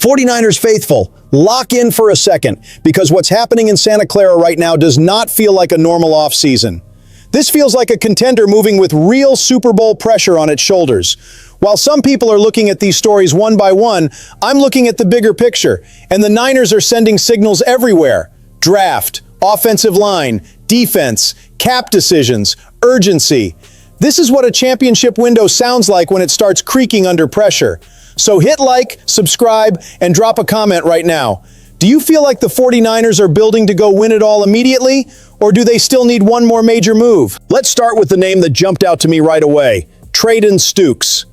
49ers faithful, lock in for a second, because what's happening in Santa Clara right now does not feel like a normal offseason. This feels like a contender moving with real Super Bowl pressure on its shoulders. While some people are looking at these stories one by one, I'm looking at the bigger picture, and the Niners are sending signals everywhere. Draft, offensive line, defense, cap decisions, urgency. This is what a championship window sounds like when it starts creaking under pressure. So hit like, subscribe, and drop a comment right now. Do you feel like the 49ers are building to go win it all immediately? Or do they still need one more major move? Let's start with the name that jumped out to me right away, Trayden Stukes.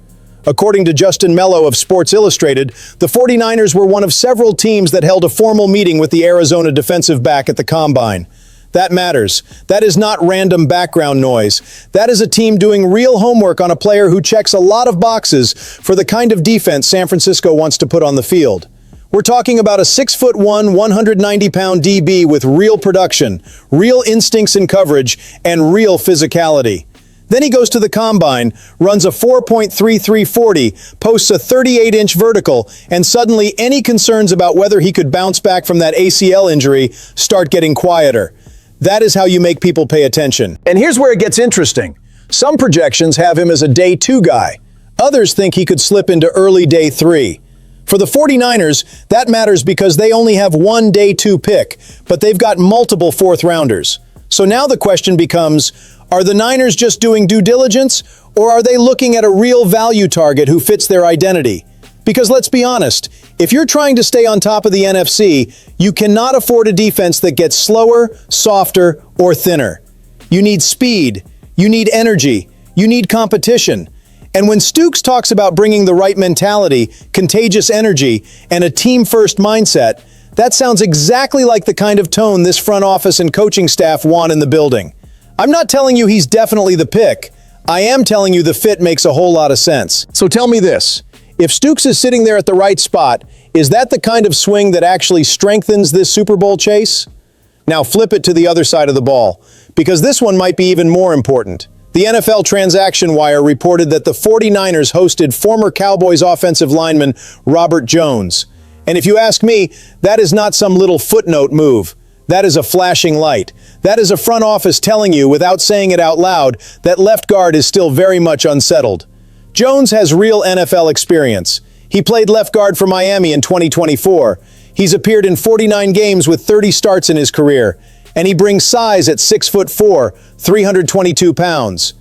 According to Justin Mello of Sports Illustrated, the 49ers were one of several teams that held a formal meeting with the Arizona defensive back at the Combine. That matters. That is not random background noise. That is a team doing real homework on a player who checks a lot of boxes for the kind of defense San Francisco wants to put on the field. We're talking about a 6'1", 190-pound DB with real production, real instincts in coverage, and real physicality. Then he goes to the Combine, runs a 4.3340, posts a 38-inch vertical, and suddenly any concerns about whether he could bounce back from that ACL injury start getting quieter. That is how you make people pay attention. And here's where it gets interesting. Some projections have him as a day 2 guy. Others think he could slip into early day 3. For the 49ers, that matters because they only have one day 2 pick, but they've got multiple 4th rounders. So now the question becomes, are the Niners just doing due diligence, or are they looking at a real value target who fits their identity? Because let's be honest, if you're trying to stay on top of the NFC, you cannot afford a defense that gets slower, softer, or thinner. You need speed, you need energy, you need competition. And when Stukes talks about bringing the right mentality, contagious energy, and a team-first mindset, that sounds exactly like the kind of tone this front office and coaching staff want in the building. I'm not telling you he's definitely the pick. I am telling you the fit makes a whole lot of sense. So tell me this, if Stukes is sitting there at the right spot, is that the kind of swing that actually strengthens this Super Bowl chase? Now flip it to the other side of the ball, because this one might be even more important. The NFL Transaction Wire reported that the 49ers hosted former Cowboys offensive lineman Robert Jones. And if you ask me, that is not some little footnote move. That is a flashing light. That is a front office telling you, without saying it out loud, that left guard is still very much unsettled. Jones has real NFL experience. He played left guard for Miami in 2024. He's appeared in 49 games with 30 starts in his career. And he brings size at 6'4", 322 pounds.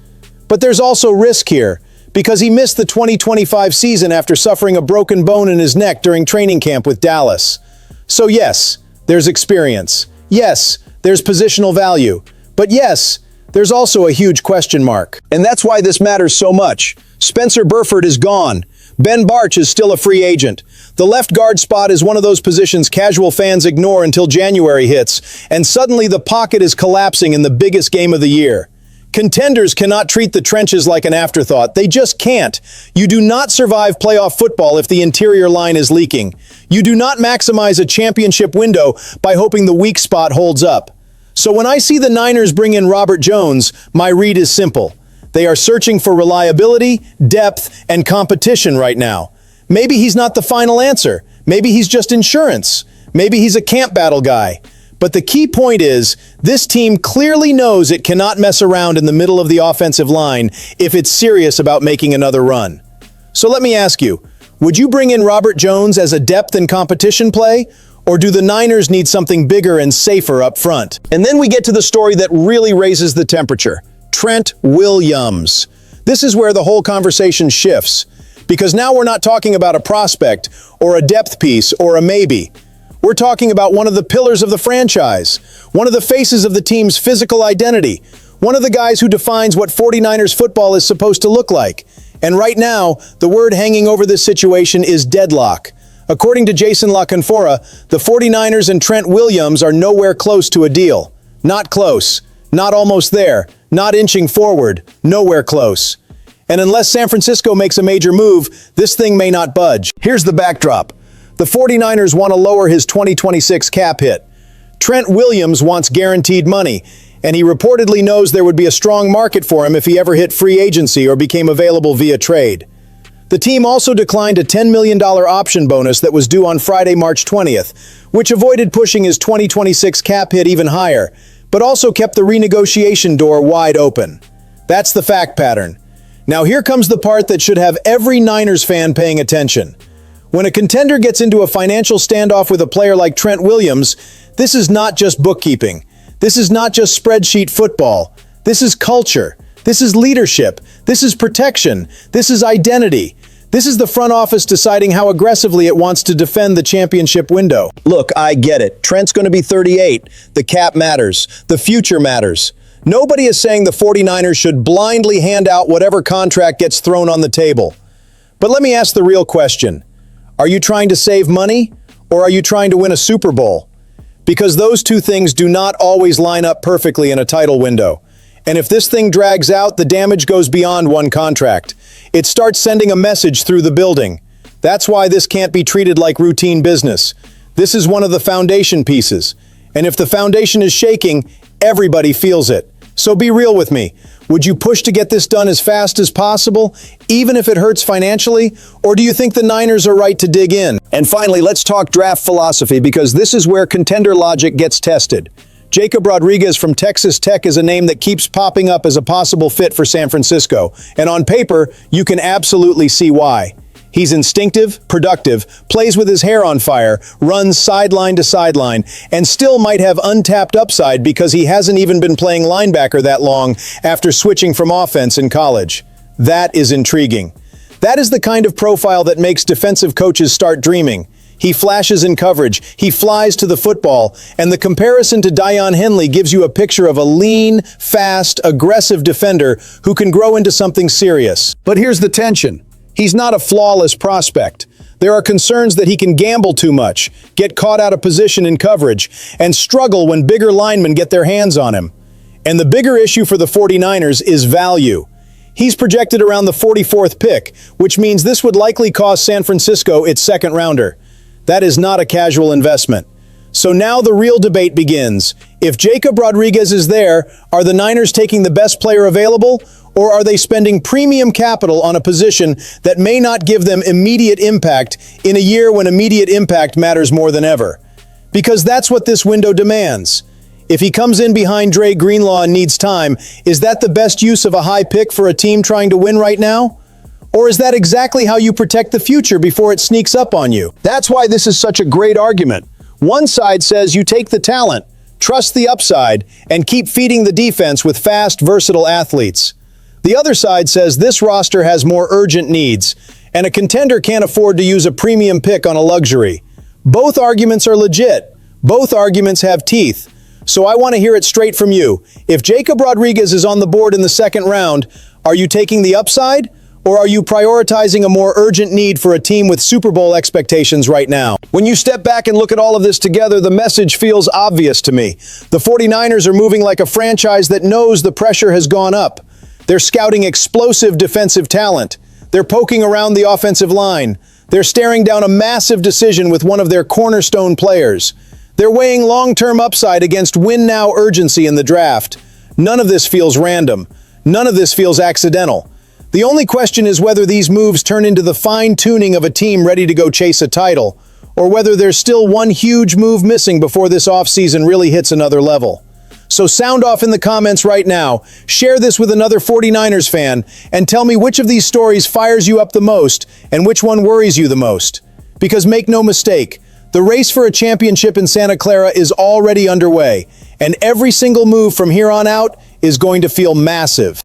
But there's also risk here, because he missed the 2025 season after suffering a broken bone in his neck during training camp with Dallas. So yes, there's experience. Yes, there's positional value. But yes, there's also a huge question mark. And that's why this matters so much. Spencer Burford is gone. Ben Bartch is still a free agent. The left guard spot is one of those positions casual fans ignore until January hits, and suddenly the pocket is collapsing in the biggest game of the year. Contenders cannot treat the trenches like an afterthought. They just can't. You do not survive playoff football if the interior line is leaking. You do not maximize a championship window by hoping the weak spot holds up. So when I see the Niners bring in Robert Jones, my read is simple. They are searching for reliability, depth, and competition right now. Maybe he's not the final answer. Maybe he's just insurance. Maybe he's a camp battle guy. But the key point is, this team clearly knows it cannot mess around in the middle of the offensive line if it's serious about making another run. So let me ask you, would you bring in Robert Jones as a depth and competition play? Or do the Niners need something bigger and safer up front? And then we get to the story that really raises the temperature. Trent Williams. This is where the whole conversation shifts, because now we're not talking about a prospect or a depth piece or a maybe. We're talking about one of the pillars of the franchise, one of the faces of the team's physical identity, one of the guys who defines what 49ers football is supposed to look like. And right now, the word hanging over this situation is deadlock. According to Jason La Canfora, the 49ers and Trent Williams are nowhere close to a deal. Not close. Not almost there. Not inching forward. Nowhere close. And unless San Francisco makes a major move, this thing may not budge. Here's the backdrop. The 49ers want to lower his 2026 cap hit. Trent Williams wants guaranteed money, and he reportedly knows there would be a strong market for him if he ever hit free agency or became available via trade. The team also declined a $10 million option bonus that was due on Friday, March 20th, which avoided pushing his 2026 cap hit even higher, but also kept the renegotiation door wide open. That's the fact pattern. Now here comes the part that should have every Niners fan paying attention. When a contender gets into a financial standoff with a player like Trent Williams, this is not just bookkeeping. This is not just spreadsheet football. This is culture. This is leadership. This is protection. This is identity. This is the front office deciding how aggressively it wants to defend the championship window. Look, I get it. Trent's going to be 38. The cap matters. The future matters. Nobody is saying the 49ers should blindly hand out whatever contract gets thrown on the table. But let me ask the real question. Are you trying to save money, or are you trying to win a Super Bowl? Because those two things do not always line up perfectly in a title window. And if this thing drags out, the damage goes beyond one contract. It starts sending a message through the building. That's why this can't be treated like routine business. This is one of the foundation pieces. And if the foundation is shaking, everybody feels it. So be real with me. Would you push to get this done as fast as possible, even if it hurts financially? Or do you think the Niners are right to dig in? And finally, let's talk draft philosophy, because this is where contender logic gets tested. Jacob Rodriguez from Texas Tech is a name that keeps popping up as a possible fit for San Francisco, and on paper, you can absolutely see why. He's instinctive, productive, plays with his hair on fire, runs sideline to sideline, and still might have untapped upside because he hasn't even been playing linebacker that long after switching from offense in college. That is intriguing. That is the kind of profile that makes defensive coaches start dreaming. He flashes in coverage, he flies to the football, and the comparison to Deion Henley gives you a picture of a lean, fast, aggressive defender who can grow into something serious. But here's the tension. He's not a flawless prospect. There are concerns that he can gamble too much, get caught out of position in coverage, and struggle when bigger linemen get their hands on him. And the bigger issue for the 49ers is value. He's projected around the 44th pick, which means this would likely cost San Francisco its second rounder. That is not a casual investment. So now the real debate begins. If Jacob Rodriguez is there, are the Niners taking the best player available, or are they spending premium capital on a position that may not give them immediate impact in a year when immediate impact matters more than ever? Because that's what this window demands. If he comes in behind Dre Greenlaw and needs time, is that the best use of a high pick for a team trying to win right now? Or is that exactly how you protect the future before it sneaks up on you? That's why this is such a great argument. One side says you take the talent, trust the upside, and keep feeding the defense with fast, versatile athletes. The other side says this roster has more urgent needs, and a contender can't afford to use a premium pick on a luxury. Both arguments are legit. Both arguments have teeth. So I want to hear it straight from you. If Jacob Rodriguez is on the board in the second round, are you taking the upside? Or are you prioritizing a more urgent need for a team with Super Bowl expectations right now? When you step back and look at all of this together, the message feels obvious to me. The 49ers are moving like a franchise that knows the pressure has gone up. They're scouting explosive defensive talent. They're poking around the offensive line. They're staring down a massive decision with one of their cornerstone players. They're weighing long-term upside against win-now urgency in the draft. None of this feels random. None of this feels accidental. The only question is whether these moves turn into the fine-tuning of a team ready to go chase a title, or whether there's still one huge move missing before this offseason really hits another level. So sound off in the comments right now, share this with another 49ers fan, and tell me which of these stories fires you up the most and which one worries you the most. Because make no mistake, the race for a championship in Santa Clara is already underway, and every single move from here on out is going to feel massive.